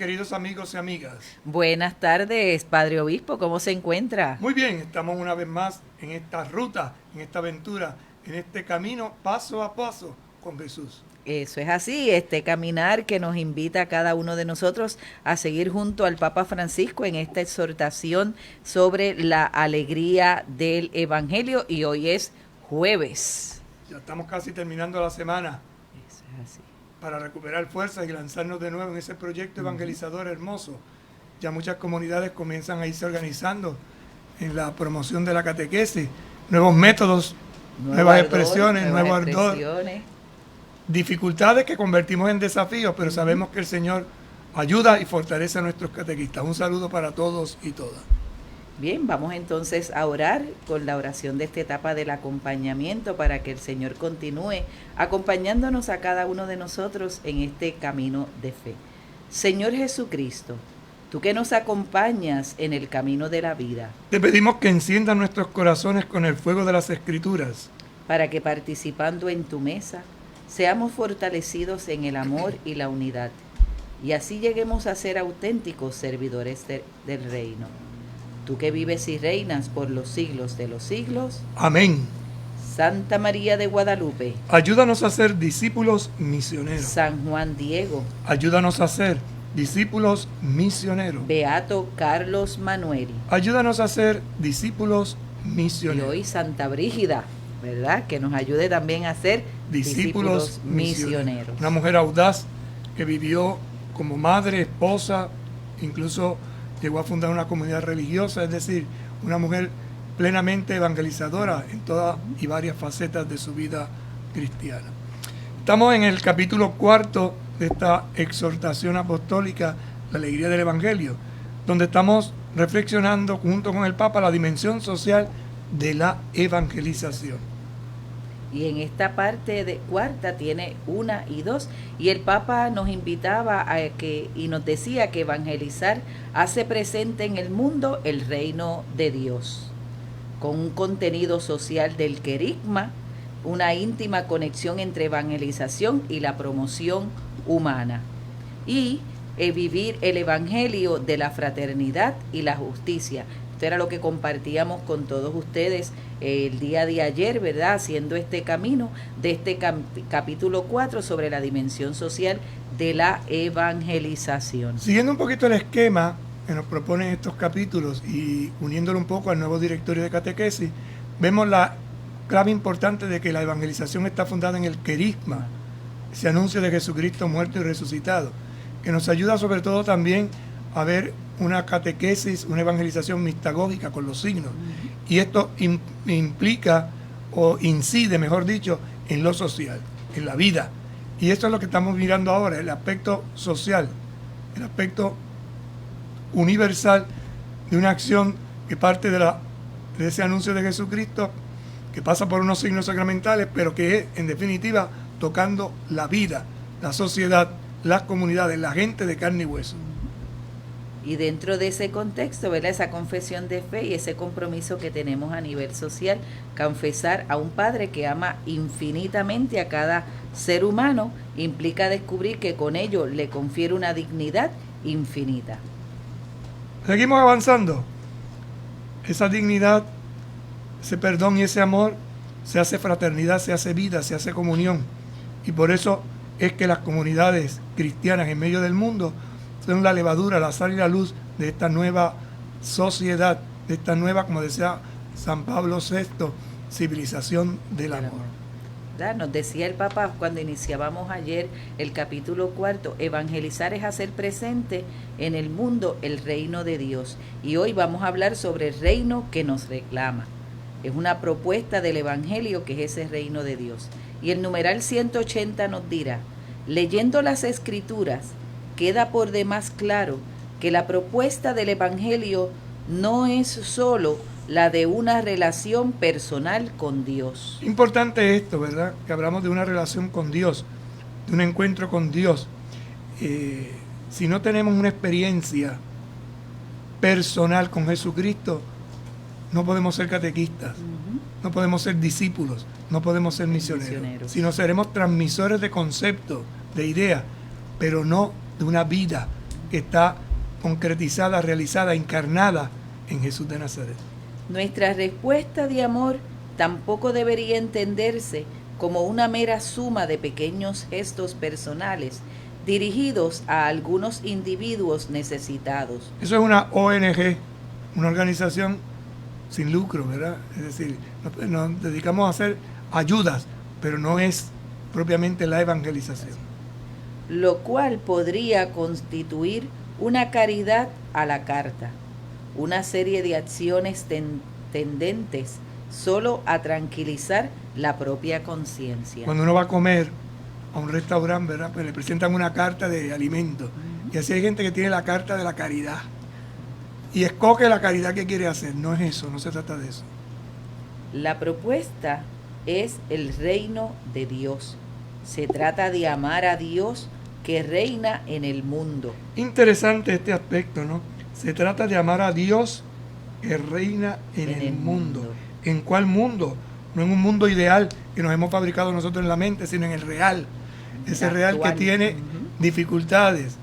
queridos amigos y amigas. Buenas tardes, Padre Obispo, ¿cómo se encuentra? Muy bien, estamos una vez más en esta ruta, en esta aventura, en este camino paso a paso con Jesús. Eso es así, este caminar que nos invita a cada uno de nosotros a seguir junto al Papa Francisco en esta exhortación sobre la alegría del Evangelio, y hoy es jueves. Ya estamos casi terminando la semana. Eso es así. Para recuperar fuerzas y lanzarnos de nuevo en ese proyecto evangelizador hermoso. Ya muchas comunidades comienzan a irse organizando en la promoción de la catequesis, nuevos métodos, nuevas expresiones, nuevo ardor, dificultades que convertimos en desafíos, pero sabemos que el Señor ayuda y fortalece a nuestros catequistas. Un saludo para todos y todas. Bien, vamos entonces a orar con la oración de esta etapa del acompañamiento para que el Señor continúe acompañándonos a cada uno de nosotros en este camino de fe. Señor Jesucristo, tú que nos acompañas en el camino de la vida, te pedimos que enciendas nuestros corazones con el fuego de las Escrituras, para que participando en tu mesa seamos fortalecidos en el amor y la unidad, y así lleguemos a ser auténticos servidores del reino. Tú que vives y reinas por los siglos de los siglos. Amén. Santa María de Guadalupe, ayúdanos a ser discípulos misioneros. San Juan Diego, ayúdanos a ser discípulos misioneros. Beato Carlos Manuel, ayúdanos a ser discípulos misioneros. Y hoy Santa Brígida, ¿verdad? Que nos ayude también a ser discípulos misioneros. Una mujer audaz que vivió como madre, esposa, incluso llegó a fundar una comunidad religiosa, es decir, una mujer plenamente evangelizadora en todas y varias facetas de su vida cristiana. Estamos en el capítulo 4 de esta exhortación apostólica, la alegría del Evangelio, donde estamos reflexionando junto con el Papa la dimensión social de la evangelización. Y en esta parte de cuarta tiene 1 y 2, y el Papa nos invitaba a que, y nos decía que evangelizar hace presente en el mundo el reino de Dios, con un contenido social del querigma, una íntima conexión entre evangelización y la promoción humana, y vivir el evangelio de la fraternidad y la justicia. Esto era lo que compartíamos con todos ustedes el día de ayer, ¿verdad? Haciendo este camino de este capítulo 4 sobre la dimensión social de la evangelización. Siguiendo un poquito el esquema que nos proponen estos capítulos y uniéndolo un poco al nuevo directorio de catequesis, vemos la clave importante de que la evangelización está fundada en el querigma, ese anuncio de Jesucristo muerto y resucitado, que nos ayuda sobre todo también a ver una catequesis, una evangelización mistagógica con los signos. Y esto implica o incide, mejor dicho, en lo social, en la vida. Y esto es lo que estamos mirando ahora, el aspecto social, el aspecto universal de una acción que parte de ese anuncio de Jesucristo, que pasa por unos signos sacramentales, pero que es, en definitiva, tocando la vida, la sociedad, las comunidades, la gente de carne y hueso. Y dentro de ese contexto, ¿verdad? Esa confesión de fe y ese compromiso que tenemos a nivel social, confesar a un Padre que ama infinitamente a cada ser humano, implica descubrir que con ello le confiere una dignidad infinita. Seguimos avanzando. Esa dignidad, ese perdón y ese amor, se hace fraternidad, se hace vida, se hace comunión. Y por eso es que las comunidades cristianas en medio del mundo son la levadura, la sal y la luz de esta nueva sociedad, de esta nueva, como decía San Pablo VI, civilización del amor. Nos decía el Papa cuando iniciábamos ayer el capítulo 4, evangelizar es hacer presente en el mundo el reino de Dios. Y hoy vamos a hablar sobre el reino que nos reclama. Es una propuesta del Evangelio que es ese reino de Dios. Y el numeral 180 nos dirá, leyendo las Escrituras, queda por demás claro que la propuesta del Evangelio no es solo la de una relación personal con Dios. Importante esto, ¿verdad? Que hablamos de una relación con Dios, de un encuentro con Dios. Si no tenemos una experiencia personal con Jesucristo, no podemos ser catequistas, no podemos ser discípulos, no podemos ser misioneros. Sino seremos transmisores de conceptos, de ideas, pero no de una vida que está concretizada, realizada, encarnada en Jesús de Nazaret. Nuestra respuesta de amor tampoco debería entenderse como una mera suma de pequeños gestos personales dirigidos a algunos individuos necesitados. Eso es una ONG, una organización sin lucro, ¿verdad? Es decir, nos dedicamos a hacer ayudas, pero no es propiamente la evangelización. Lo cual podría constituir una caridad a la carta, una serie de acciones tendentes solo a tranquilizar la propia conciencia. Cuando uno va a comer a un restaurante, ¿verdad? Pues le presentan una carta de alimento. Y así hay gente que tiene la carta de la caridad. Y escoge la caridad que quiere hacer. No es eso, no se trata de eso. La propuesta es el reino de Dios. Se trata de amar a Dios que reina en el mundo. Interesante este aspecto, ¿no? Se trata de amar a Dios que reina en el mundo. ¿En cuál mundo? No en un mundo ideal que nos hemos fabricado nosotros en la mente, sino en el real. Ese real que tiene dificultades,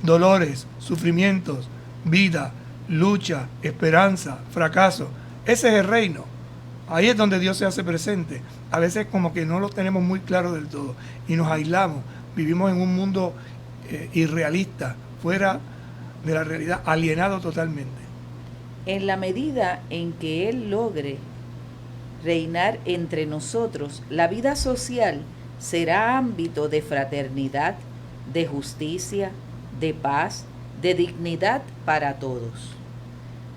dolores, sufrimientos, vida, lucha, esperanza, fracaso. Ese es el reino. Ahí es donde Dios se hace presente. A veces como que no lo tenemos muy claro del todo y nos aislamos. Vivimos en un mundo irrealista, fuera de la realidad, alienado totalmente. En la medida en que Él logre reinar entre nosotros, la vida social será ámbito de fraternidad, de justicia, de paz, de dignidad para todos.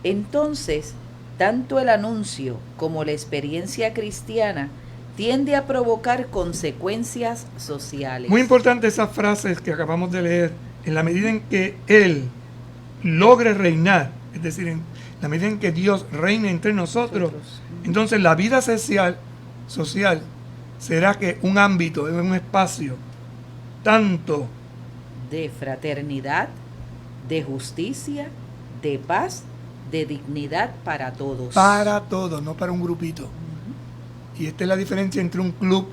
Entonces, tanto el anuncio como la experiencia cristiana tiende a provocar consecuencias sociales. Muy importante esas frases que acabamos de leer. En la medida en que Él logre reinar, es decir, en la medida en que Dios reine entre nosotros, entonces la vida social será que un ámbito, un espacio, tanto de fraternidad, de justicia, de paz, de dignidad para todos. Para todos, no para un grupito. Y esta es la diferencia entre un club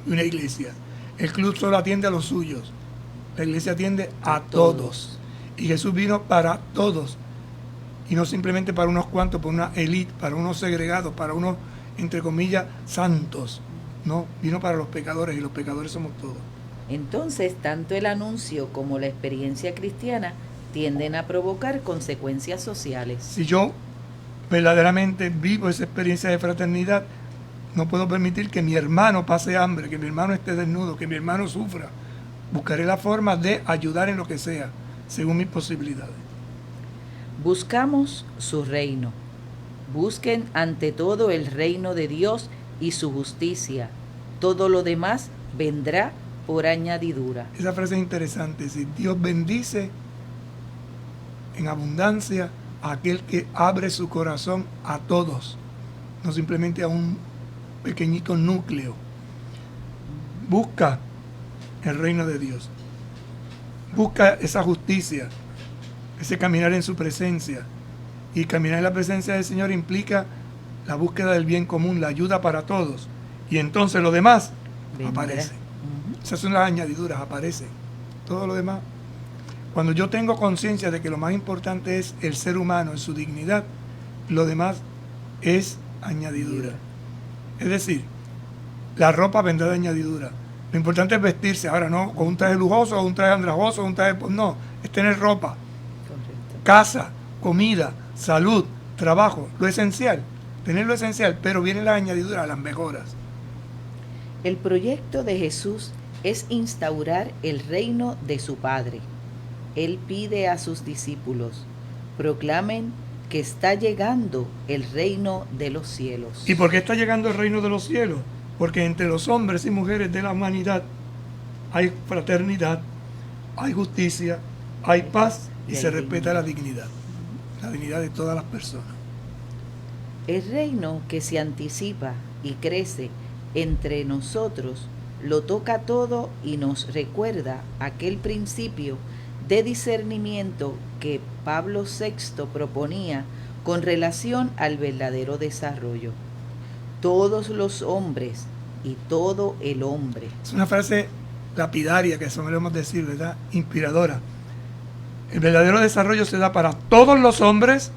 y una iglesia. El club solo atiende a los suyos. La iglesia atiende a todos. Y Jesús vino para todos. Y no simplemente para unos cuantos, para una élite, para unos segregados, para unos, entre comillas, santos. No, vino para los pecadores y los pecadores somos todos. Entonces, tanto el anuncio como la experiencia cristiana tienden a provocar consecuencias sociales. Si yo verdaderamente vivo esa experiencia de fraternidad, no puedo permitir que mi hermano pase hambre, que mi hermano esté desnudo, que mi hermano sufra. Buscaré la forma de ayudar en lo que sea, según mis posibilidades. Buscamos su reino. Busquen ante todo el reino de Dios y su justicia. Todo lo demás vendrá por añadidura. Esa frase es interesante. Si Dios bendice en abundancia a aquel que abre su corazón a todos, no simplemente a un pequeñito núcleo. Busca el reino de Dios. Busca esa justicia, ese caminar en su presencia. Y caminar en la presencia del Señor implica la búsqueda del bien común, la ayuda para todos. Y entonces lo demás aparece. Esas son las añadiduras, aparecen. Todo lo demás. Cuando yo tengo conciencia de que lo más importante es el ser humano en su dignidad, lo demás es añadidura. Es decir, la ropa vendrá de añadidura. Lo importante es vestirse. Ahora no con un traje lujoso, o un traje andrajoso, o un traje... No, es tener ropa. Correcto. Casa, comida, salud, trabajo, lo esencial. Tener lo esencial, pero vienen las añadiduras, las mejoras. El proyecto de Jesús es instaurar el reino de su Padre. Él pide a sus discípulos, proclamen que está llegando el reino de los cielos. ¿Y por qué está llegando el reino de los cielos? Porque entre los hombres y mujeres de la humanidad hay fraternidad, hay justicia, hay paz y se respeta la dignidad de todas las personas. El reino que se anticipa y crece entre nosotros lo toca todo y nos recuerda aquel principio de discernimiento que Pablo VI proponía con relación al verdadero desarrollo. Todos los hombres y todo el hombre. Es una frase lapidaria que solemos decir, ¿verdad? Inspiradora. El verdadero desarrollo se da para todos los hombres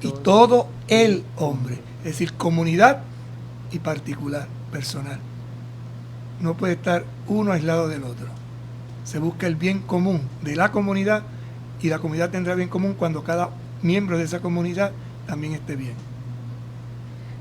y todo el hombre. Es decir, comunidad y particular, personal. No puede estar uno aislado del otro. Se busca el bien común de la comunidad y la comunidad tendrá bien común cuando cada miembro de esa comunidad también esté bien.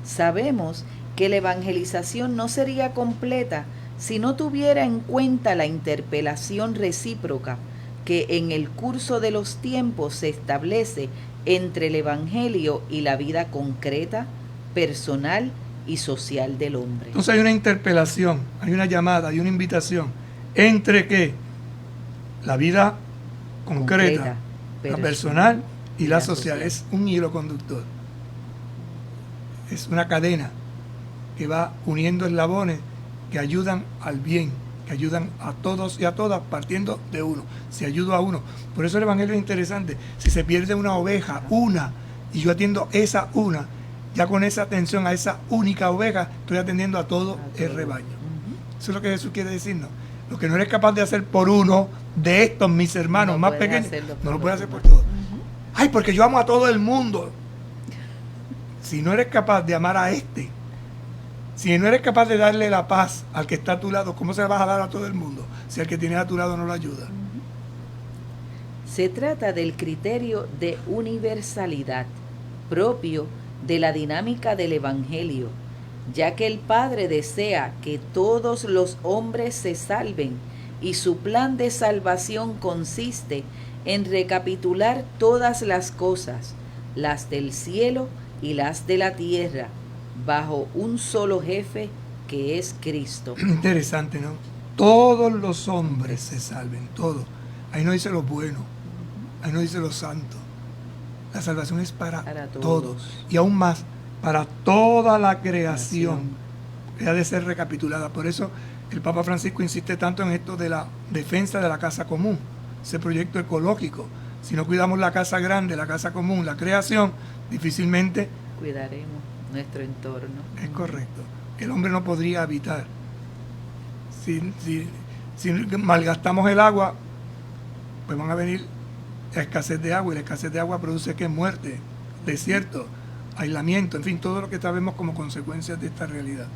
Sabemos que la evangelización no sería completa si no tuviera en cuenta la interpelación recíproca que en el curso de los tiempos se establece entre el Evangelio y la vida concreta, personal y social del hombre. Entonces hay una interpelación, hay una llamada, hay una invitación entre ¿qué? La vida concreta, la personal y la social. Es un hilo conductor. Es una cadena que va uniendo eslabones que ayudan al bien, que ayudan a todos y a todas partiendo de uno. Si ayudo a uno. Por eso el Evangelio es interesante. Si se pierde una oveja, una, y yo atiendo esa una, ya con esa atención a esa única oveja, estoy atendiendo a todo el rebaño. Eso es lo que Jesús quiere decirnos. Lo que no eres capaz de hacer por uno de estos, mis hermanos más pequeños, no lo puedes hacer por todos. Ay, porque yo amo a todo el mundo. Si no eres capaz de amar a este, si no eres capaz de darle la paz al que está a tu lado, ¿cómo se la vas a dar a todo el mundo si el que tienes a tu lado no lo ayuda? Se trata del criterio de universalidad propio de la dinámica del Evangelio, ya que el Padre desea que todos los hombres se salven y su plan de salvación consiste en recapitular todas las cosas, las del cielo y las de la tierra, bajo un solo jefe que es Cristo. Interesante, ¿no? Todos los hombres se salven, todos. Ahí no dice los buenos, ahí no dice los santos. La salvación es para todos. Y aún más, para toda la creación que ha de ser recapitulada. Por eso el Papa Francisco insiste tanto en esto de la defensa de la casa común, ese proyecto ecológico. Si no cuidamos la casa grande, la casa común, la creación, difícilmente cuidaremos nuestro entorno. Es correcto. El hombre no podría habitar. Si malgastamos el agua, pues van a venir la escasez de agua, y la escasez de agua produce ¿qué? Muerte, desierto, aislamiento, en fin, todo lo que sabemos como consecuencias de esta realidad.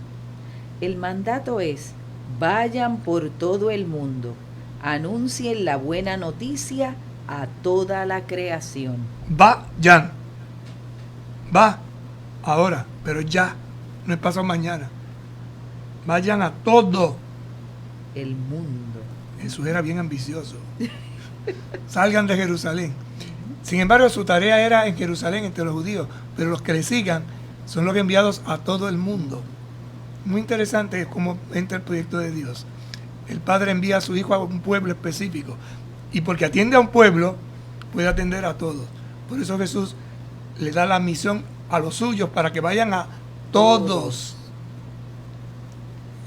El mandato es: vayan por todo el mundo, anuncien la buena noticia a toda la creación. Vayan. Va ahora, pero ya, no es pasado mañana. Vayan a todo el mundo. Jesús era bien ambicioso. Salgan de Jerusalén. Sin embargo, su tarea era en Jerusalén entre los judíos, pero los que le sigan son los enviados a todo el mundo. Muy interesante cómo entra el proyecto de Dios. El Padre envía a su Hijo a un pueblo específico, y porque atiende a un pueblo, puede atender a todos. Por eso Jesús le da la misión a los suyos para que vayan a todos.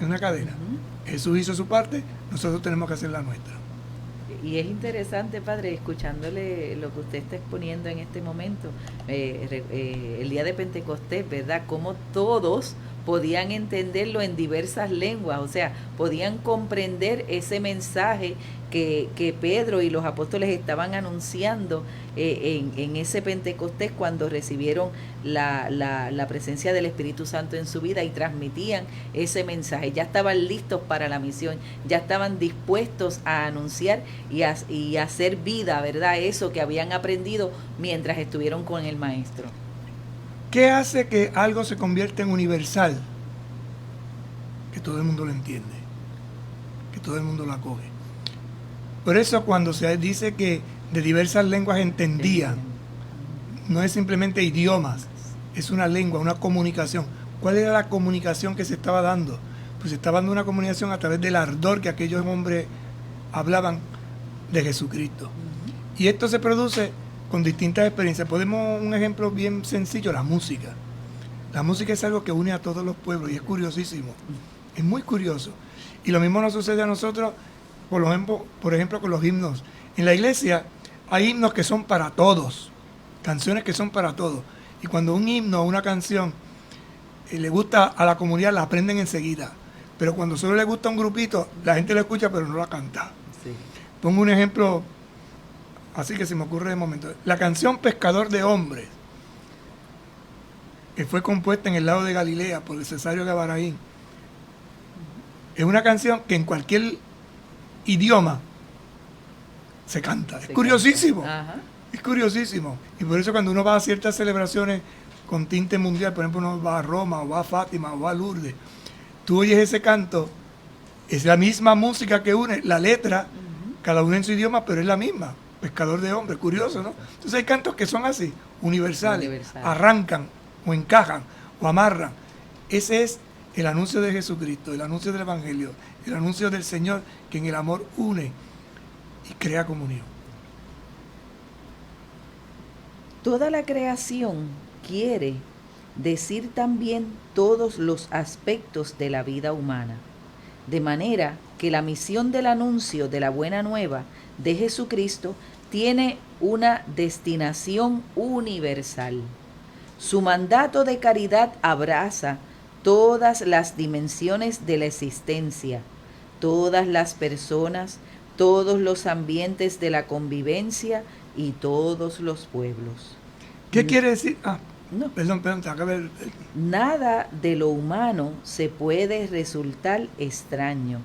Es una cadena. Jesús hizo su parte, nosotros tenemos que hacer la nuestra. Y es interesante, Padre, escuchándole lo que usted está exponiendo en este momento, el día de Pentecostés, ¿verdad? Cómo todos podían entenderlo en diversas lenguas, o sea, podían comprender ese mensaje que Pedro y los apóstoles estaban anunciando en ese Pentecostés cuando recibieron la presencia del Espíritu Santo en su vida y transmitían ese mensaje. Ya estaban listos para la misión, ya estaban dispuestos a anunciar y a hacer vida, ¿verdad? Eso que habían aprendido mientras estuvieron con el Maestro. ¿Qué hace que algo se convierta en universal? Que todo el mundo lo entiende, que todo el mundo lo acoge. Por eso cuando se dice que de diversas lenguas entendían, no es simplemente idiomas, es una lengua, una comunicación. ¿Cuál era la comunicación que se estaba dando? Pues se estaba dando una comunicación a través del ardor que aquellos hombres hablaban de Jesucristo. Y esto se produce con distintas experiencias. Podemos, un ejemplo bien sencillo, la música. La música es algo que une a todos los pueblos y es curiosísimo. Es muy curioso. Y lo mismo nos sucede a nosotros, por ejemplo, con los himnos. En la iglesia hay himnos que son para todos, canciones que son para todos. Y cuando un himno o una canción le gusta a la comunidad, la aprenden enseguida. Pero cuando solo le gusta a un grupito, la gente lo escucha pero no la canta. Sí. Pongo un ejemplo así que se me ocurre de momento. La canción Pescador de Hombres, que fue compuesta en el lago de Galilea por el Cesario de Abaraín, es una canción que en cualquier idioma se canta. Es curiosísimo. Ajá. Es curiosísimo. Y por eso cuando uno va a ciertas celebraciones con tinte mundial, por ejemplo, uno va a Roma, o va a Fátima, o va a Lourdes, tú oyes ese canto, es la misma música que une, la letra, cada uno en su idioma, pero es la misma. Pescador de Hombres, curioso, ¿no? Entonces hay cantos que son así, universales, arrancan, o encajan, o amarran. Ese es el anuncio de Jesucristo, el anuncio del Evangelio, el anuncio del Señor, que en el amor une y crea comunión. Toda la creación quiere decir también todos los aspectos de la vida humana, de manera que la misión del anuncio de la buena nueva de Jesucristo tiene una destinación universal. Su mandato de caridad abraza todas las dimensiones de la existencia, todas las personas, todos los ambientes de la convivencia y todos los pueblos. ¿Qué quiere decir? No. Perdón, te acabo de... Nada de lo humano se puede resultar extraño.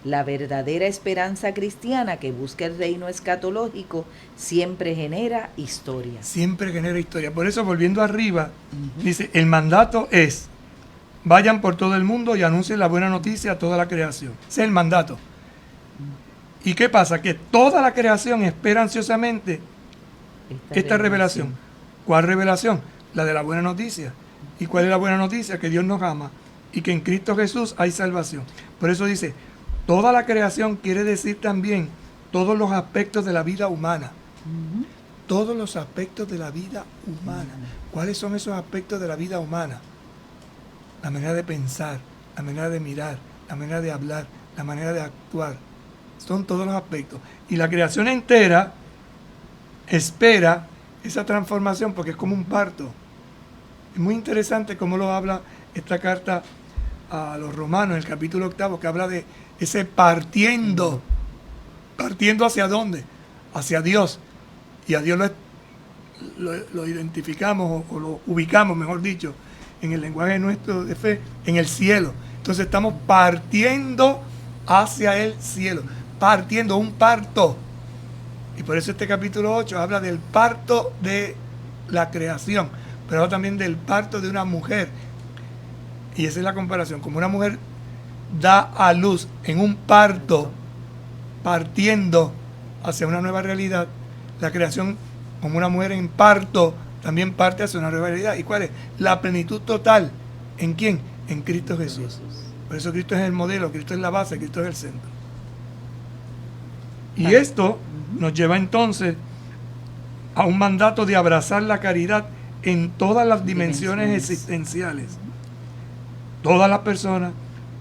La verdadera esperanza cristiana que busca el reino escatológico siempre genera historia. Siempre genera historia. Por eso, volviendo arriba, dice, el mandato es, vayan por todo el mundo y anuncien la buena noticia a toda la creación. Ese es el mandato. ¿Y qué pasa? Que toda la creación espera ansiosamente esta revelación. ¿Cuál revelación? La de la buena noticia. ¿Y cuál es la buena noticia? Que Dios nos ama y que en Cristo Jesús hay salvación. Por eso dice, toda la creación quiere decir también todos los aspectos de la vida humana. Todos los aspectos de la vida humana. ¿Cuáles son esos aspectos de la vida humana? La manera de pensar, la manera de mirar, la manera de hablar, la manera de actuar. Son todos los aspectos. Y la creación entera espera esa transformación porque es como un parto. Es muy interesante cómo lo habla esta carta a los Romanos, el capítulo 8, que habla de ese partiendo. ¿Partiendo hacia dónde? Hacia Dios. Y a Dios lo identificamos o lo ubicamos, mejor dicho, en el lenguaje nuestro de fe, en el cielo. Entonces estamos partiendo hacia el cielo. Partiendo, un parto. Y por eso este capítulo 8 habla del parto de la creación, pero habla también del parto de una mujer. Y esa es la comparación. Como una mujer da a luz en un parto, partiendo hacia una nueva realidad, la creación, como una mujer en parto, también parte hacia una nueva realidad. ¿Y cuál es? La plenitud total. ¿En quién? En Cristo Jesús. Por eso Cristo es el modelo, Cristo es la base, Cristo es el centro. Y esto nos lleva entonces a un mandato de abrazar la caridad en todas las dimensiones existenciales. Todas las personas,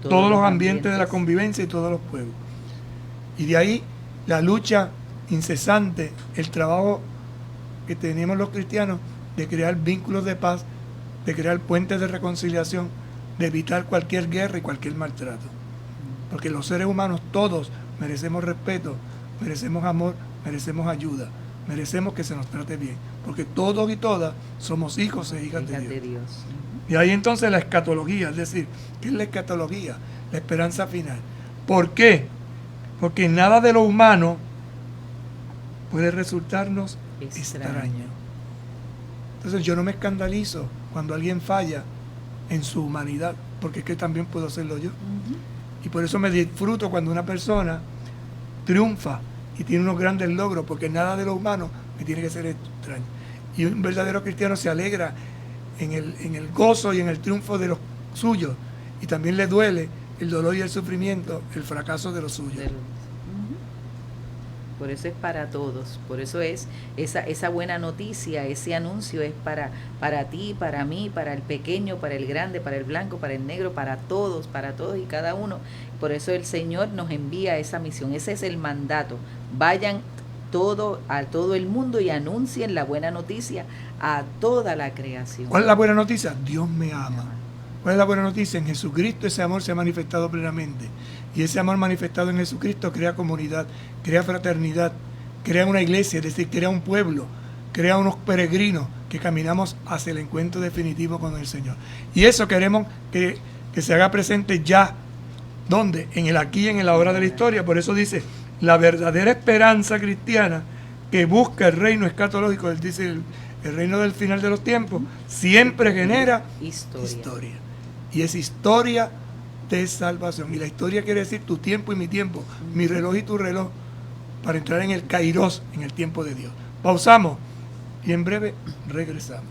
todos los ambientes de la convivencia y todos los pueblos. Y de ahí la lucha incesante, el trabajo que tenemos los cristianos de crear vínculos de paz, de crear puentes de reconciliación, de evitar cualquier guerra y cualquier maltrato. Porque los seres humanos todos merecemos respeto, merecemos amor, merecemos ayuda, merecemos que se nos trate bien, porque todos y todas somos hijos e hijas de Dios. Y ahí entonces la escatología, es decir, ¿qué es la escatología? La esperanza final. ¿Por qué? Porque nada de lo humano puede resultarnos extraño. Entonces yo no me escandalizo cuando alguien falla en su humanidad, porque es que también puedo hacerlo yo. Y por eso me disfruto cuando una persona triunfa y tiene unos grandes logros, porque nada de lo humano me tiene que ser extraño. Y un verdadero cristiano se alegra en el gozo y en el triunfo de los suyos, y también le duele el dolor y el sufrimiento, el fracaso de los suyos. Por eso es para todos, por eso es esa buena noticia, ese anuncio es para ti, para mí, para el pequeño, para el grande, para el blanco, para el negro, para todos y cada uno. Por eso el Señor nos envía esa misión, ese es el mandato. Vayan a todo el mundo y anuncien la buena noticia a toda la creación. ¿Cuál es la buena noticia? Dios me ama. ¿Cuál es la buena noticia? En Jesucristo ese amor se ha manifestado plenamente. Y ese amor manifestado en Jesucristo crea comunidad, crea fraternidad, crea una iglesia, es decir, crea un pueblo, crea unos peregrinos que caminamos hacia el encuentro definitivo con el Señor. Y eso queremos que se haga presente ya. ¿Dónde? En el aquí y en la hora de la historia. Por eso dice, la verdadera esperanza cristiana que busca el reino escatológico, él dice el reino del final de los tiempos, siempre genera historia. Y es historia de salvación. Y la historia quiere decir tu tiempo y mi tiempo, mi reloj y tu reloj, para entrar en el kairos, en el tiempo de Dios. Pausamos y en breve regresamos.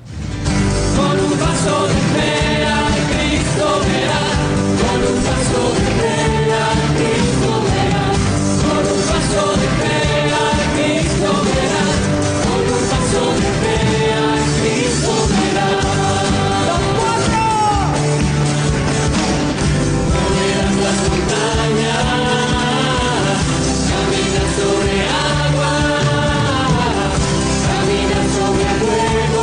Con un paso de fe a Cristo verás, con un paso de fe a Cristo verás, con un paso de fe a Cristo verás, con un paso de fe a Cristo verás. ¡Los cuatro! Moverás las montañas, caminas sobre agua, caminas sobre fuego.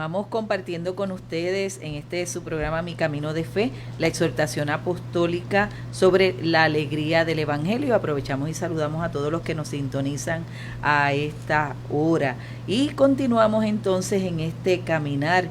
continuamos compartiendo con ustedes en este su programa Mi Camino de Fe, la exhortación apostólica sobre la alegría del Evangelio. Aprovechamos y saludamos a todos los que nos sintonizan a esta hora. Y continuamos entonces en este caminar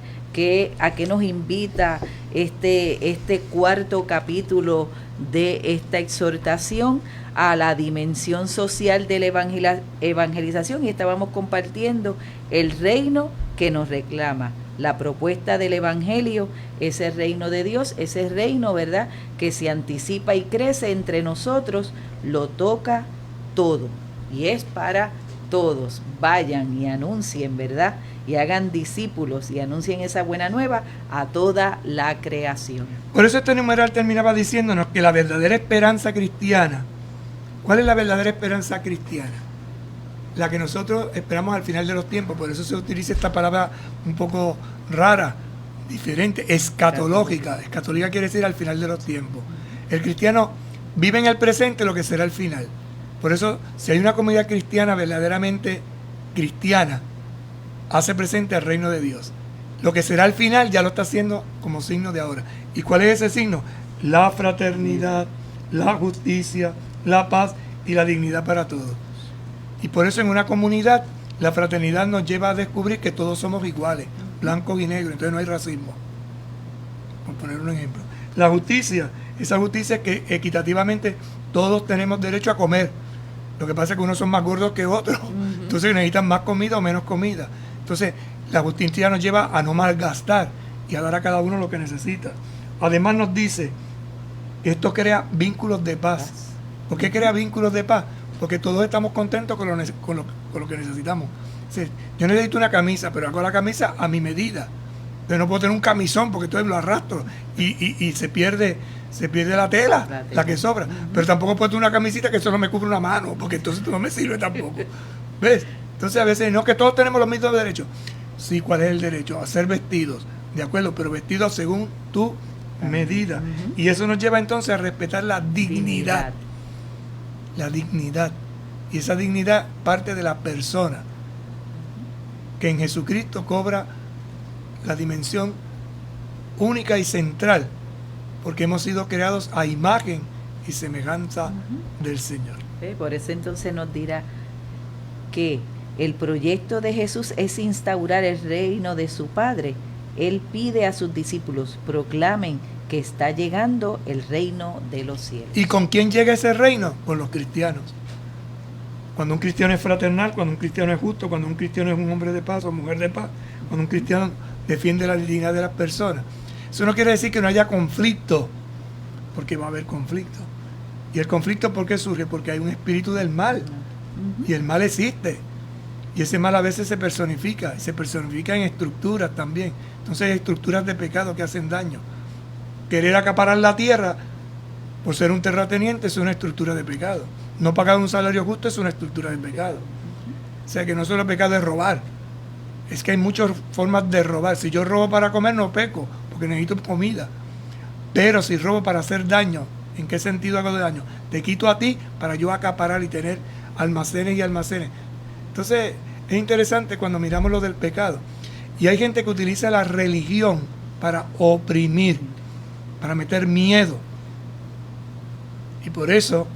a qué nos invita este cuarto capítulo de esta exhortación a la dimensión social de la evangelización, y estábamos compartiendo el reino que nos reclama, la propuesta del evangelio, ese reino de Dios, ese reino, ¿verdad?, que se anticipa y crece entre nosotros, lo toca todo y es para todos. Vayan y anuncien, ¿verdad?, y hagan discípulos y anuncien esa buena nueva a toda la creación. Por eso este numeral terminaba diciéndonos que la verdadera esperanza cristiana, ¿cuál es la verdadera esperanza cristiana? La que nosotros esperamos al final de los tiempos. Por eso se utiliza esta palabra un poco rara, diferente, escatológica. Escatológica quiere decir al final de los tiempos. El cristiano vive en el presente lo que será el final. Por eso, si hay una comunidad cristiana verdaderamente cristiana, hace presente el reino de Dios. Lo que será el final ya lo está haciendo como signo de ahora. ¿Y cuál es ese signo? La fraternidad, la justicia, la paz y la dignidad para todos. Y por eso en una comunidad la fraternidad nos lleva a descubrir que todos somos iguales, blancos y negros, entonces no hay racismo, por poner un ejemplo. La justicia, esa justicia es que equitativamente todos tenemos derecho a comer. Lo que pasa es que unos son más gordos que otros, entonces necesitan más comida o menos comida. Entonces la justicia nos lleva a no malgastar y a dar a cada uno lo que necesita. Además nos dice que esto crea vínculos de paz. ¿Por qué crea vínculos de paz? Porque todos estamos contentos con lo que necesitamos. O sea, yo necesito una camisa, pero hago la camisa a mi medida. Yo no puedo tener un camisón porque entonces lo arrastro y se pierde la tela, la que sobra. Pero tampoco puedo tener una camisita que solo me cubre una mano, porque entonces no me sirve tampoco. ¿Ves? Entonces a veces no que todos tenemos los mismos derechos. Sí, ¿cuál es el derecho? A ser vestidos, de acuerdo, pero vestidos según tu medida. Y eso nos lleva entonces a respetar la dignidad. La dignidad. Y esa dignidad parte de la persona, que en Jesucristo cobra la dimensión única y central, porque hemos sido creados a imagen y semejanza del Señor. Por eso entonces nos dirá que el proyecto de Jesús es instaurar el reino de su Padre. Él pide a sus discípulos, proclamen que está llegando el reino de los cielos. ¿Y con quién llega ese reino? Con los cristianos. Cuando un cristiano es fraternal, cuando un cristiano es justo, cuando un cristiano es un hombre de paz o mujer de paz, cuando un cristiano defiende la dignidad de las personas. Eso no quiere decir que no haya conflicto, porque va a haber conflicto. ¿Y el conflicto por qué surge? Porque hay un espíritu del mal. Y el mal existe. Y ese mal a veces se personifica. Y se personifica en estructuras también. Entonces hay estructuras de pecado que hacen daño. Querer acaparar la tierra por ser un terrateniente es una estructura de pecado. No pagar un salario justo es una estructura de pecado. O sea que no solo el pecado es robar. Es que hay muchas formas de robar. Si yo robo para comer no peco, porque necesito comida. Pero si robo para hacer daño, ¿en qué sentido hago de daño? Te quito a ti para yo acaparar y tener almacenes y almacenes. Entonces es interesante cuando miramos lo del pecado. Y hay gente que utiliza la religión para oprimir, para meter miedo. Y por eso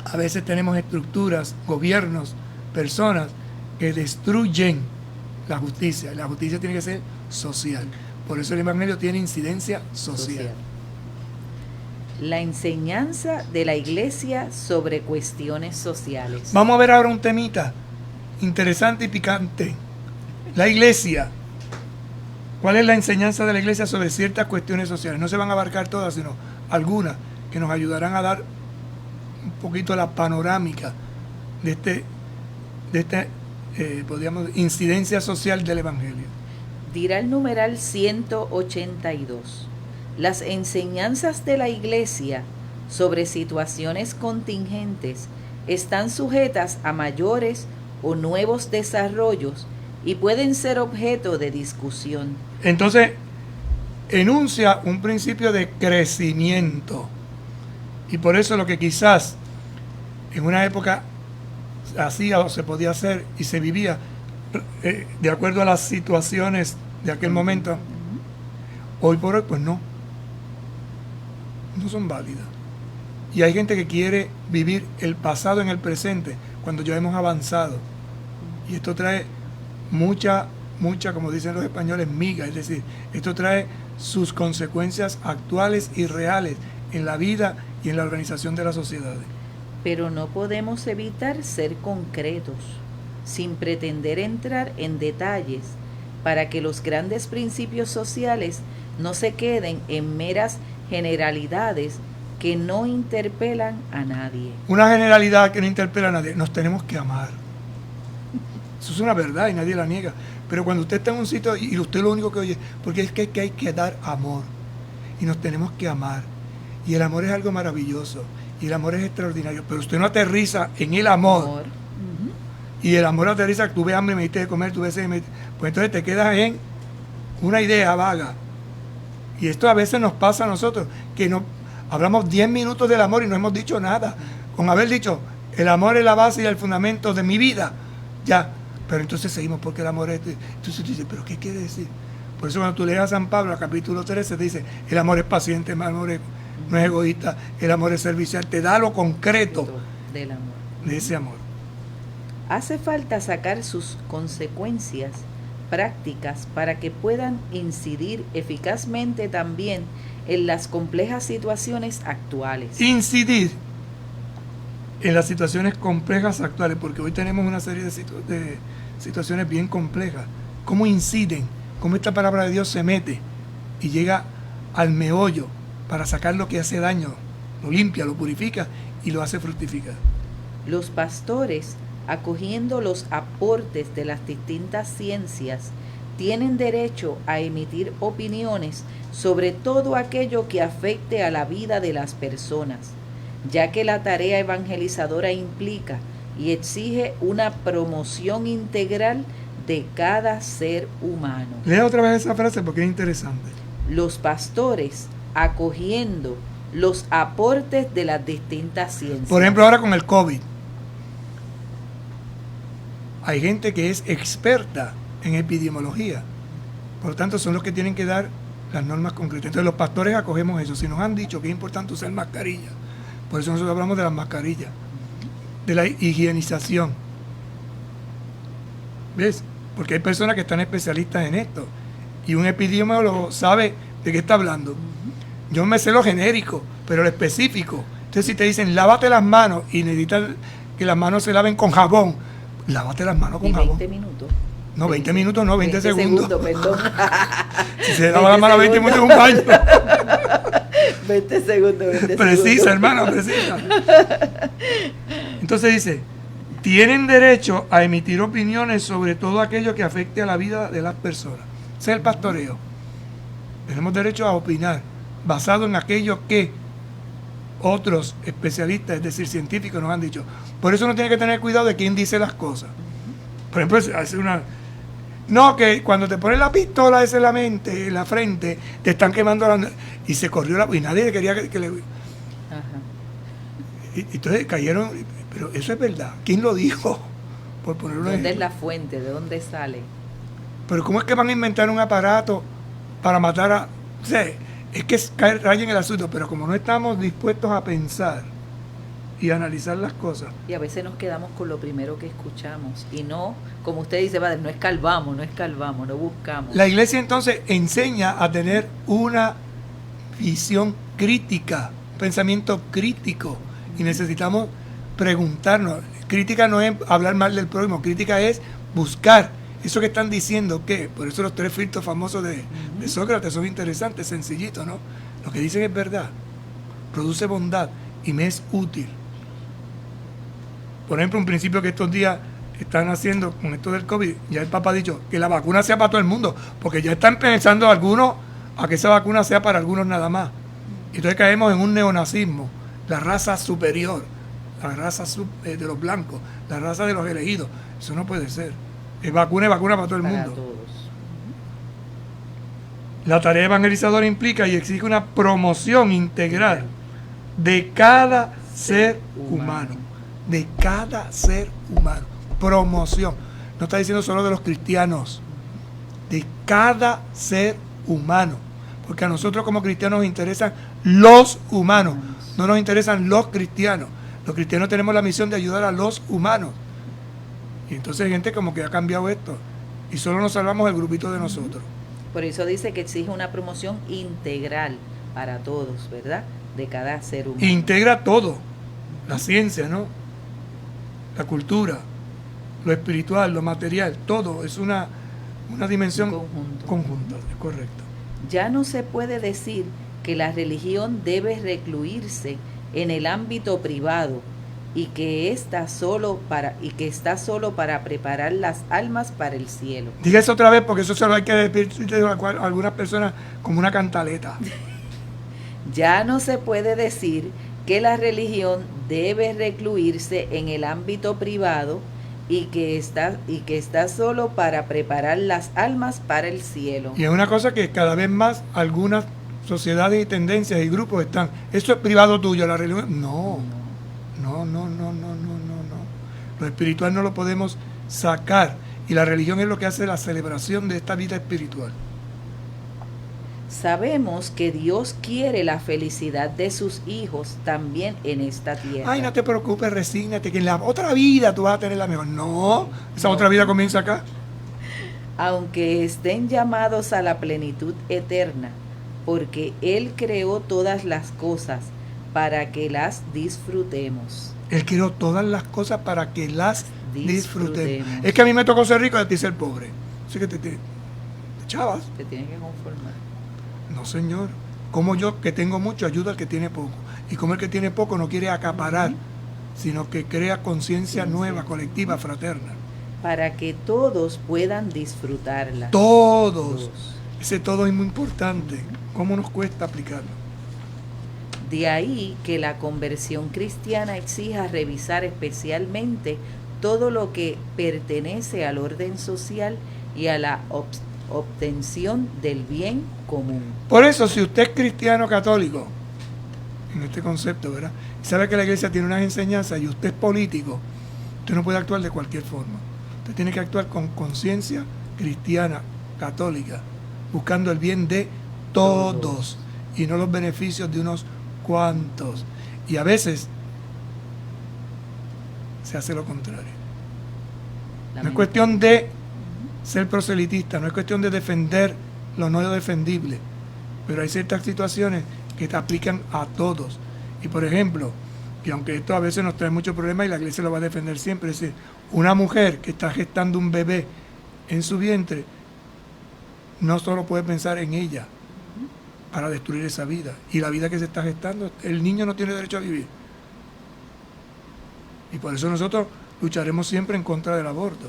a veces tenemos estructuras, gobiernos, personas que destruyen la justicia. La justicia tiene que ser social. Por eso el Evangelio tiene incidencia social. La enseñanza de la Iglesia sobre cuestiones sociales. Vamos a ver ahora un temita interesante y picante. La Iglesia. ¿Cuál es la enseñanza de la Iglesia sobre ciertas cuestiones sociales? No se van a abarcar todas, sino algunas que nos ayudarán a dar un poquito la panorámica de esta podríamos, incidencia social del Evangelio. Dirá el numeral 182. Las enseñanzas de la Iglesia sobre situaciones contingentes están sujetas a mayores o nuevos desarrollos y pueden ser objeto de discusión. Entonces, enuncia un principio de crecimiento. Y por eso lo que quizás en una época hacía o se podía hacer y se vivía de acuerdo a las situaciones de aquel momento, hoy por hoy pues no son válidas. Y hay gente que quiere vivir el pasado en el presente cuando ya hemos avanzado. Y esto trae mucha, como dicen los españoles, miga. Es decir, esto trae sus consecuencias actuales y reales en la vida y en la organización de las sociedades. Pero no podemos evitar ser concretos, sin pretender entrar en detalles, para que los grandes principios sociales no se queden en meras generalidades que no interpelan a nadie. Una generalidad que no interpela a nadie. Nos tenemos que amar. Eso es una verdad y nadie la niega. Pero cuando usted está en un sitio y usted lo único que oye, porque es que hay que dar amor. Y nos tenemos que amar. Y el amor es algo maravilloso. Y el amor es extraordinario. Pero usted no aterriza en el amor. Y el amor aterriza, tú ves hambre, me diste de comer, tú ves sed, pues entonces te quedas en una idea vaga. Y esto a veces nos pasa a nosotros, que no hablamos 10 minutos del amor y no hemos dicho nada. Con haber dicho, el amor es la base y el fundamento de mi vida. Ya, pero entonces seguimos porque el amor es... Entonces tú dices, ¿pero qué quiere decir? Por eso cuando tú lees a San Pablo, al capítulo 13, te dice, el amor es paciente, el amor no es egoísta, el amor es servicial. Te da lo concreto del amor. De ese amor. Hace falta sacar sus consecuencias prácticas para que puedan incidir eficazmente también en las complejas situaciones actuales. Incidir en las situaciones complejas actuales, porque hoy tenemos una serie de situaciones bien complejas. ¿Cómo inciden? ¿Cómo esta palabra de Dios se mete y llega al meollo para sacar lo que hace daño? Lo limpia, lo purifica y lo hace fructificar. Los pastores, acogiendo los aportes de las distintas ciencias, tienen derecho a emitir opiniones sobre todo aquello que afecte a la vida de las personas, ya que la tarea evangelizadora implica y exige una promoción integral de cada ser humano. Lea otra vez esa frase porque es interesante. Los pastores, acogiendo los aportes de las distintas ciencias. Por ejemplo, ahora con el COVID. Hay gente que es experta en epidemiología. Por lo tanto, son los que tienen que dar las normas concretas. Entonces, los pastores acogemos eso. Si nos han dicho que es importante usar mascarilla, por eso nosotros hablamos de las mascarillas, de la higienización. ¿Ves? Porque hay personas que están especialistas en esto. Y un epidemiólogo sabe de qué está hablando. Yo me sé lo genérico, pero lo específico. Entonces, si te dicen, lávate las manos y necesitas que las manos se laven con jabón, lávate las manos con jabón. 20 minutos. No, 20 minutos no, 20 segundos. Perdón. Si se lava las manos 20 minutos en un baño. 20 segundos. Precisa, hermano, precisa. Entonces dice, tienen derecho a emitir opiniones sobre todo aquello que afecte a la vida de las personas. Ese es el pastoreo. Tenemos derecho a opinar basado en aquello que otros especialistas, es decir, científicos, nos han dicho. Por eso uno tiene que tener cuidado de quién dice las cosas. Por ejemplo, hace una... No, que cuando te pones la pistola esa en la mente, en la frente, te están quemando la... Y se corrió la... Y nadie quería que le... Ajá. Y entonces cayeron... Pero eso es verdad. ¿Quién lo dijo? Por poner una... ¿Dónde es la fuente? ¿De dónde sale? Pero ¿cómo es que van a inventar un aparato para matar a... O sea, es que rayen en el asunto, pero como no estamos dispuestos a pensar y analizar las cosas. Y a veces nos quedamos con lo primero que escuchamos y no, como usted dice, padre, no escarbamos, no buscamos. La iglesia entonces enseña a tener una visión crítica, un pensamiento crítico, y necesitamos preguntarnos. Crítica no es hablar mal del prójimo, crítica es buscar eso que están diciendo, ¿qué? Por eso los 3 filtros famosos de Sócrates son interesantes, sencillitos, ¿no? Lo que dicen es verdad, produce bondad y me es útil. Por ejemplo, un principio que estos días están haciendo con esto del COVID, ya el Papa ha dicho que la vacuna sea para todo el mundo, porque ya están pensando algunos a que esa vacuna sea para algunos nada más. Entonces caemos en un neonazismo, la raza superior, la raza de los blancos, la raza de los elegidos. Eso no puede ser. Es vacuna para todo el mundo. Todos. La tarea evangelizadora implica y exige una promoción integral de cada ser humano. De cada ser humano. Promoción. No está diciendo solo de los cristianos. de cada ser humano. Porque a nosotros como cristianos nos interesan los humanos, no nos interesan los cristianos. Los cristianos tenemos la misión de ayudar a los humanos. Y entonces hay gente como que ha cambiado esto. Y solo nos salvamos el grupito de nosotros. Por eso dice que exige una promoción integral para todos, ¿verdad? De cada ser humano. Integra todo. La ciencia, ¿no? La cultura, lo espiritual, lo material, todo. Es una dimensión conjunta, es correcto. Ya no se puede decir que la religión debe recluirse en el ámbito privado y que está solo para preparar las almas para el cielo. Diga eso otra vez porque eso se lo hay que decir a algunas personas como una cantaleta. Ya no se puede decir que la religión debe recluirse en el ámbito privado y que está solo para preparar las almas para el cielo. Y es una cosa que cada vez más algunas sociedades y tendencias y grupos están. Eso es privado tuyo, la religión. No. Lo espiritual no lo podemos sacar. Y la religión es lo que hace la celebración de esta vida espiritual. Sabemos que Dios quiere la felicidad de sus hijos también en esta tierra. Ay, no te preocupes, resígnate, que en la otra vida tú vas a tener la mejor. No, esa otra vida comienza acá. Aunque estén llamados a la plenitud eterna, porque Él creó todas las cosas para que las disfrutemos. Él creó todas las cosas para que las disfrutemos. Es que a mí me tocó ser rico y a ti ser pobre. Así que te chavas. Te tienes que conformar. No, señor. Como yo, que tengo mucho, ayuda al que tiene poco. Y como el que tiene poco no quiere acaparar, sino que crea conciencia nueva, colectiva, fraterna. Para que todos puedan disfrutarla. Todos. Ese todo es muy importante. ¿Cómo nos cuesta aplicarlo? De ahí que la conversión cristiana exija revisar especialmente todo lo que pertenece al orden social y a la obtención del bien común. Por eso, si usted es cristiano católico, en este concepto, ¿verdad? Y sabe que la iglesia tiene unas enseñanzas y usted es político, usted no puede actuar de cualquier forma. Usted tiene que actuar con conciencia cristiana, católica, buscando el bien de todos y no los beneficios de unos cuantos. Y a veces se hace lo contrario. No es cuestión de ser proselitista, no es cuestión de defender lo no defendible, pero hay ciertas situaciones que te aplican a todos. Y por ejemplo, que aunque esto a veces nos trae muchos problemas y la iglesia lo va a defender siempre, es decir, una mujer que está gestando un bebé en su vientre, no solo puede pensar en ella para destruir esa vida. Y la vida que se está gestando, el niño no tiene derecho a vivir. Y por eso nosotros lucharemos siempre en contra del aborto.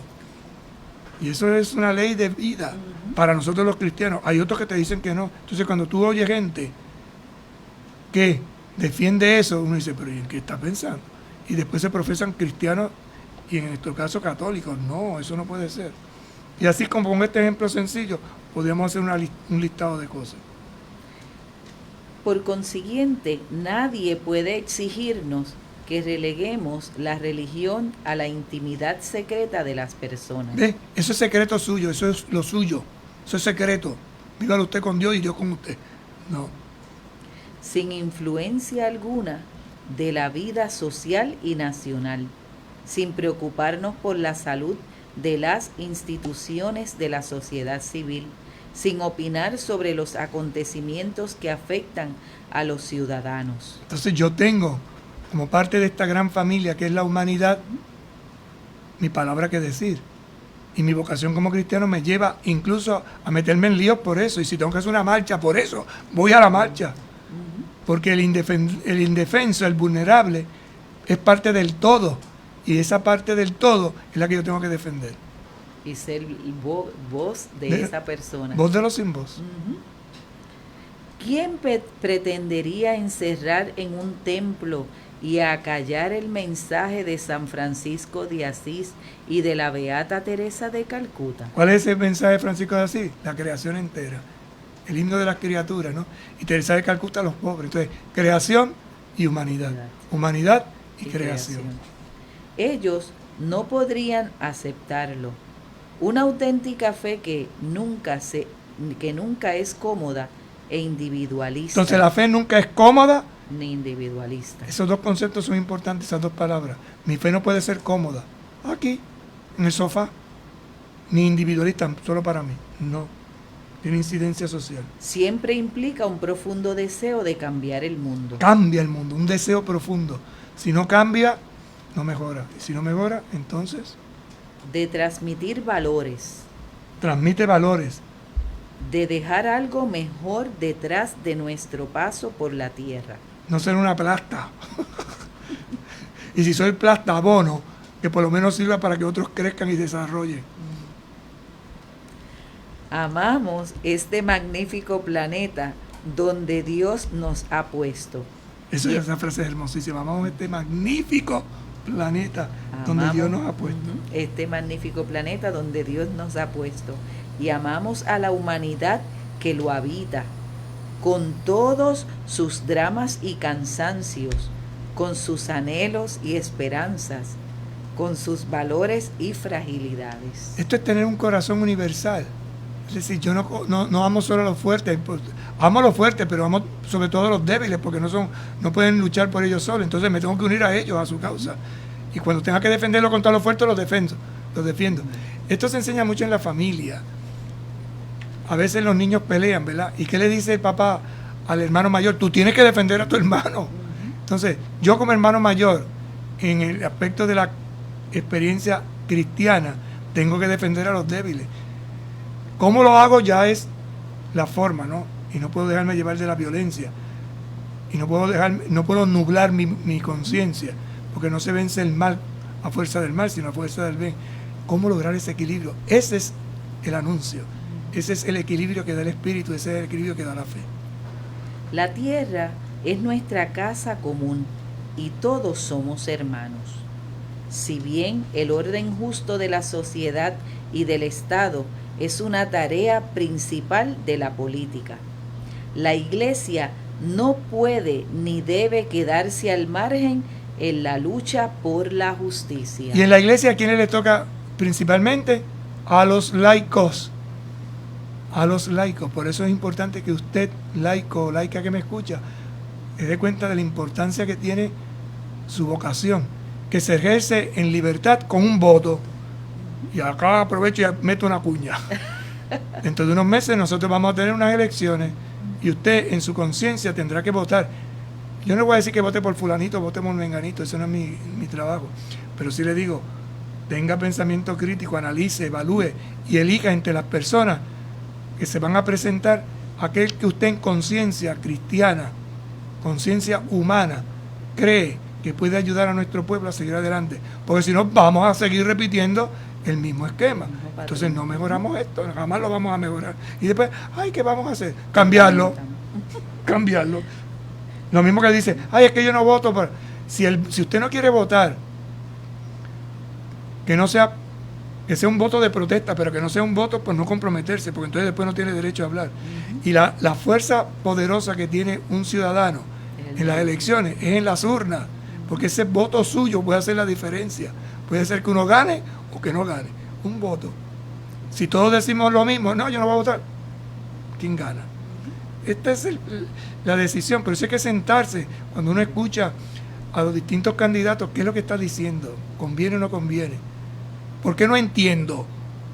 Y eso es una ley de vida para nosotros los cristianos. Hay otros que te dicen que no. Entonces cuando tú oyes gente que defiende eso, uno dice, pero ¿y en qué está pensando? Y después se profesan cristianos y en nuestro caso católicos. No, eso no puede ser. Y así como con este ejemplo sencillo, podríamos hacer un listado de cosas. Por consiguiente, nadie puede exigirnos que releguemos la religión a la intimidad secreta de las personas. ¿Ve? Eso es secreto suyo, eso es lo suyo, eso es secreto. Vívalo usted con Dios y Dios con usted. No. Sin influencia alguna de la vida social y nacional, sin preocuparnos por la salud de las instituciones de la sociedad civil, sin opinar sobre los acontecimientos que afectan a los ciudadanos. Entonces yo tengo, como parte de esta gran familia que es la humanidad, mi palabra que decir. Y mi vocación como cristiano me lleva incluso a meterme en líos por eso. Y si tengo que hacer una marcha por eso, voy a la marcha. Porque el indefenso, el vulnerable, es parte del todo. Y esa parte del todo es la que yo tengo que defender. Y ser voz de esa persona. Voz de los sin voz. ¿Quién pretendería encerrar en un templo y acallar el mensaje de San Francisco de Asís y de la Beata Teresa de Calcuta? ¿Cuál es el mensaje de Francisco de Asís? La creación entera. El himno de las criaturas, ¿no? Y Teresa de Calcuta, los pobres. Entonces, creación y humanidad. Humanidad y creación. Ellos no podrían aceptarlo. Una auténtica fe que nunca es cómoda e individualista. Entonces la fe nunca es cómoda. Ni individualista. Esos dos conceptos son importantes, esas dos palabras. Mi fe no puede ser cómoda, aquí, en el sofá, ni individualista, solo para mí. No, tiene incidencia social. Siempre implica un profundo deseo de cambiar el mundo. Cambia el mundo, un deseo profundo. Si no cambia, no mejora. Y si no mejora, entonces De transmitir valores. transmite valores. De dejar algo mejor detrás de nuestro paso por la tierra. No ser una plasta. Y si soy plasta, abono, que por lo menos sirva para que otros crezcan y desarrollen. Amamos este magnífico planeta donde Dios nos ha puesto. Esa frase es hermosísima. Amamos este magnífico planeta donde Amamos Dios nos ha puesto. este magnífico planeta donde Dios nos ha puesto. Y amamos a la humanidad que lo habita, con todos sus dramas y cansancios, con sus anhelos y esperanzas, con sus valores y fragilidades. Esto es tener un corazón universal. Es decir, yo no amo solo a los fuertes, amo a los fuertes, pero amo sobre todo a los débiles, porque no pueden luchar por ellos solos. Entonces me tengo que unir a ellos, a su causa. Y cuando tenga que defenderlo contra los fuertes, los defiendo. Esto se enseña mucho en la familia. A veces los niños pelean, ¿verdad? ¿Y qué le dice el papá al hermano mayor? Tú tienes que defender a tu hermano. Entonces, yo como hermano mayor, en el aspecto de la experiencia cristiana, tengo que defender a los débiles. ¿Cómo lo hago? Ya es la forma, ¿no? Y no puedo dejarme llevar de la violencia. Y no puedo nublar mi conciencia, porque no se vence el mal a fuerza del mal, sino a fuerza del bien. ¿Cómo lograr ese equilibrio? Ese es el anuncio. Ese es el equilibrio que da el espíritu, ese es el equilibrio que da la fe. La tierra es nuestra casa común y todos somos hermanos. Si bien el orden justo de la sociedad y del Estado es una tarea principal de la política, la Iglesia no puede ni debe quedarse al margen en la lucha por la justicia. Y en la iglesia, ¿a quiénes le toca principalmente? A los laicos. A los laicos. Por eso es importante que usted, laico o laica que me escucha, se dé cuenta de la importancia que tiene su vocación, que se ejerce en libertad con un voto. Y acá aprovecho y meto una cuña. Dentro de unos meses nosotros vamos a tener unas elecciones y usted en su conciencia tendrá que votar. Yo no voy a decir que vote por fulanito, vote por menganito, eso no es mi trabajo. Pero sí le digo, tenga pensamiento crítico, analice, evalúe y elija entre las personas que se van a presentar aquel que usted en conciencia cristiana, conciencia humana, cree que puede ayudar a nuestro pueblo a seguir adelante. Porque si no, vamos a seguir repitiendo el mismo esquema. Entonces no mejoramos esto, jamás lo vamos a mejorar. Y después, ay, ¿qué vamos a hacer? Cambiarlo. Lo mismo que dice, ay, es que yo no voto. Si usted no quiere votar, que sea un voto de protesta, pero que no sea un voto por no comprometerse, porque entonces después no tiene derecho a hablar. Y la fuerza poderosa que tiene un ciudadano en las elecciones es en las urnas, porque ese voto suyo puede hacer la diferencia. Puede ser que uno gane o que no gane. Un voto. Si todos decimos lo mismo, no, yo no voy a votar, ¿quién gana? Esta es la decisión, pero eso hay que sentarse cuando uno escucha a los distintos candidatos, ¿qué es lo que está diciendo? ¿Conviene o no conviene? ¿Por qué no entiendo?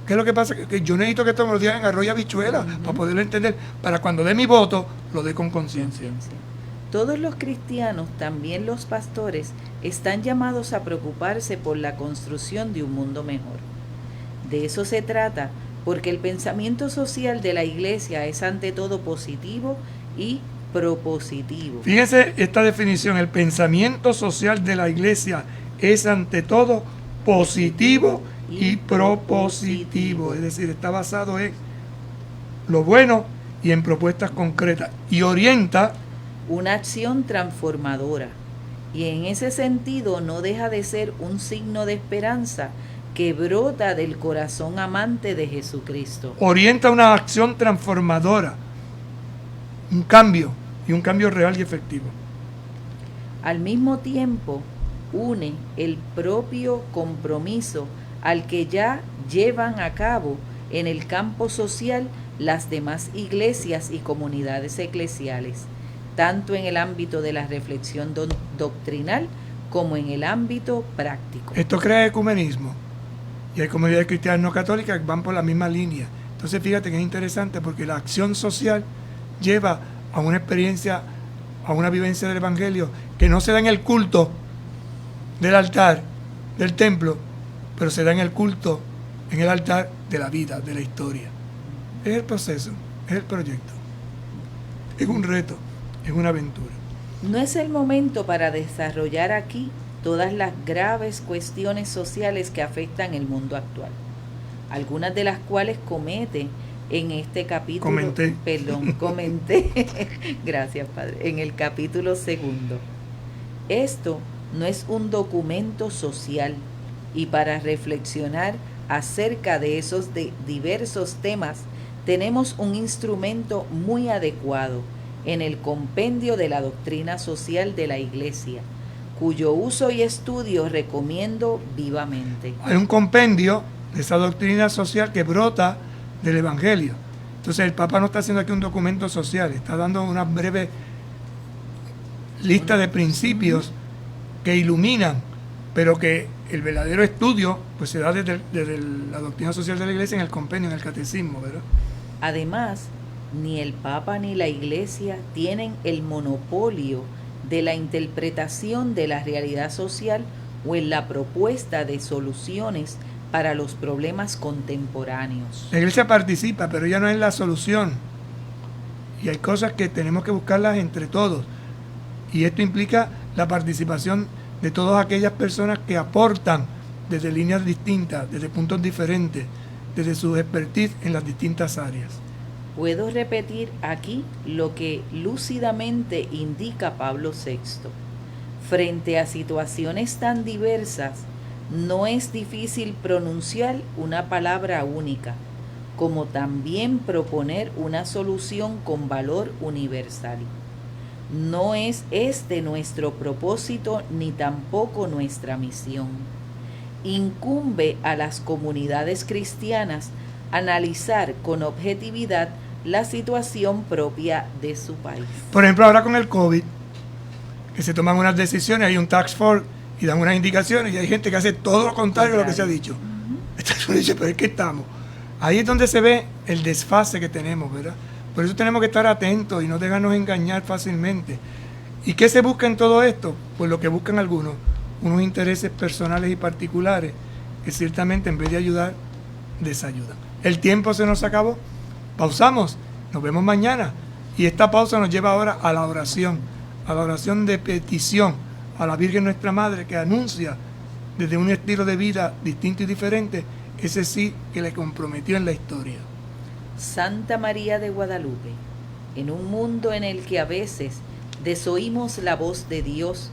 ¿Qué es lo que pasa? Que yo necesito que todos los días en arroz y habichuela para poderlo entender, para cuando dé mi voto, lo dé con conciencia. Todos los cristianos, también los pastores, están llamados a preocuparse por la construcción de un mundo mejor. De eso se trata, porque el pensamiento social de la Iglesia es ante todo positivo y propositivo. Fíjense esta definición, el pensamiento social de la Iglesia es ante todo positivo y propositivo, es decir, está basado en lo bueno y en propuestas concretas y orienta una acción transformadora, y en ese sentido no deja de ser un signo de esperanza que brota del corazón amante de Jesucristo. Orienta una acción transformadora, un cambio, y un cambio real y efectivo. Al mismo tiempo, une el propio compromiso al que ya llevan a cabo en el campo social las demás iglesias y comunidades eclesiales, tanto en el ámbito de la reflexión doctrinal como en el ámbito práctico. Esto crea ecumenismo y hay comunidades cristianas no católicas que van por la misma línea. Entonces fíjate que es interesante porque la acción social lleva a una experiencia, a una vivencia del Evangelio que no se da en el culto del altar, del templo, pero se da en el culto, en el altar de la vida, de la historia. Es el proceso, es el proyecto, es un reto, es una aventura. No es el momento para desarrollar aquí todas las graves cuestiones sociales que afectan el mundo actual, algunas de las cuales comete en este capítulo. Comenté. Gracias, Padre. En el capítulo 2. Esto no es un documento social y para reflexionar acerca de esos diversos temas tenemos un instrumento muy adecuado en el compendio de la doctrina social de la Iglesia, cuyo uso y estudio recomiendo vivamente. Hay un compendio de esa doctrina social que brota del Evangelio. Entonces el Papa no está haciendo aquí un documento social, está dando una breve lista de principios que iluminan, pero que el verdadero estudio pues se da desde la doctrina social de la Iglesia en el compendio, en el catecismo, ¿verdad? Además, ni el Papa ni la Iglesia tienen el monopolio de la interpretación de la realidad social o en la propuesta de soluciones para los problemas contemporáneos. La Iglesia participa, pero ya no es la solución. Y hay cosas que tenemos que buscarlas entre todos. Y esto implica la participación de todas aquellas personas que aportan desde líneas distintas, desde puntos diferentes, desde su expertise en las distintas áreas. Puedo repetir aquí lo que lúcidamente indica Pablo VI. Frente a situaciones tan diversas, no es difícil pronunciar una palabra única, como también proponer una solución con valor universal. No es este nuestro propósito ni tampoco nuestra misión. Incumbe a las comunidades cristianas analizar con objetividad la situación propia de su país. Por ejemplo, ahora con el COVID, que se toman unas decisiones, hay un task force y dan unas indicaciones y hay gente que hace todo lo contrario a lo que se ha dicho. Entonces uno dice, pero es que estamos. Ahí es donde se ve el desfase que tenemos, ¿verdad? Por eso tenemos que estar atentos y no dejarnos engañar fácilmente. ¿Y qué se busca en todo esto? Pues lo que buscan algunos, unos intereses personales y particulares que ciertamente en vez de ayudar, desayudan. El tiempo se nos acabó. Pausamos, nos vemos mañana. Y esta pausa nos lleva ahora a la oración de petición a la Virgen nuestra Madre, que anuncia desde un estilo de vida distinto y diferente ese sí que le comprometió en la historia. Santa María de Guadalupe, en un mundo en el que a veces desoímos la voz de Dios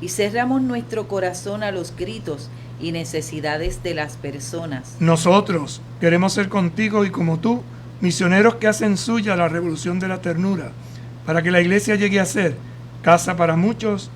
y cerramos nuestro corazón a los gritos y necesidades de las personas, nosotros queremos ser contigo y como tú, misioneros que hacen suya la revolución de la ternura, para que la Iglesia llegue a ser casa para muchos,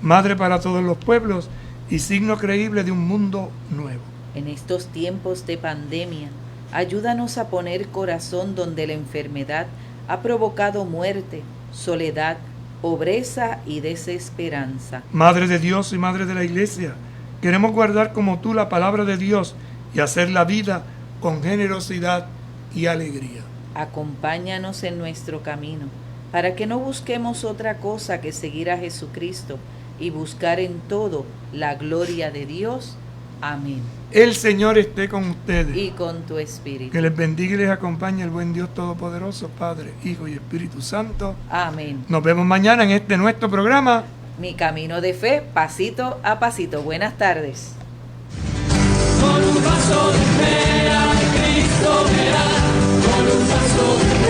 madre para todos los pueblos y signo creíble de un mundo nuevo. En estos tiempos de pandemia, ayúdanos a poner corazón donde la enfermedad ha provocado muerte, soledad, pobreza y desesperanza. Madre de Dios y Madre de la Iglesia, queremos guardar como tú la palabra de Dios y hacer la vida con generosidad y alegría. Acompáñanos en nuestro camino, para que no busquemos otra cosa que seguir a Jesucristo y buscar en todo la gloria de Dios. Amén. El Señor esté con ustedes. Y con tu espíritu. Que les bendiga y les acompañe el buen Dios Todopoderoso, Padre, Hijo y Espíritu Santo. Amén. Nos vemos mañana en este nuestro programa. Mi camino de fe, pasito a pasito. Buenas tardes. Con un paso de fe a Cristo verás, con un paso de fe.